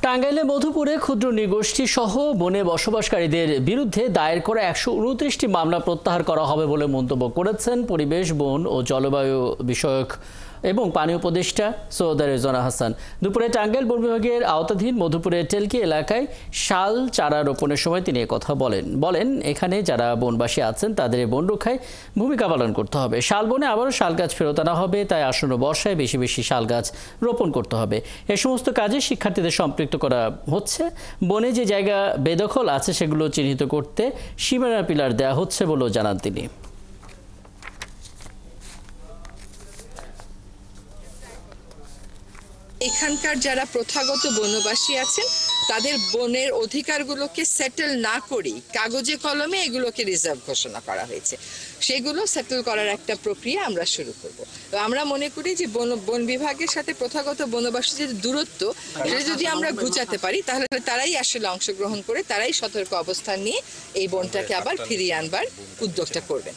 টাঙ্গাইলে মধুপুরে ক্ষুদ্র নৃগোষ্ঠী সহ বনে বসবাসকারীদের বিরুদ্ধে দায়ের করা ১২৯টি মামলা প্রত্যাহার করা হবে বলে মন্তব্য করেছেন পরিবেশ, বন ও জলবায়ু বিষয়ক এবং পানি উপদেষ্টা সৈয়দা রেজওয়ানা হাসান। দুপুরে টাঙ্গাইল বন বিভাগের আওতাধীন মধুপুরের টেলকি এলাকায় শাল চারা রোপণের সময় তিনি একথা বলেন এখানে যারা বনবাসী আছেন তাদের বন রক্ষায় ভূমিকা পালন করতে হবে। শাল বনে আবারও শাল গাছ ফেরত আনা হবে, তাই আসন্ন বর্ষায় বেশি বেশি শাল গাছ রোপণ করতে হবে। এ সমস্ত কাজে শিক্ষার্থীদের সম্পৃক্ত করা হচ্ছে। বনে যে জায়গা বেদখল আছে সেগুলো চিহ্নিত করতে সীমানা পিলার দেওয়া হচ্ছে বলেও জানান তিনি। এখানকার যারা প্রথাগত বনবাসী আছেন তাদের বনের অধিকারগুলোকে সেটেল না করেই কাগজে কলমে এগুলোকে রিজার্ভ ঘোষণা করা হয়েছে। সেগুলো সেটেল করার একটা প্রক্রিয়া আমরা শুরু করব। তো আমরা মনে করি যে বন বিভাগের সাথে প্রথাগত বনবাসীর যে দূরত্ব সেটা যদি আমরা ঘুচাতে পারি তাহলে তারাই আসলে অংশগ্রহণ করে, তারাই সতর্ক অবস্থান নিয়ে এই বনটাকে আবার ফিরিয়ে আনবার উদ্যোগটা করবেন।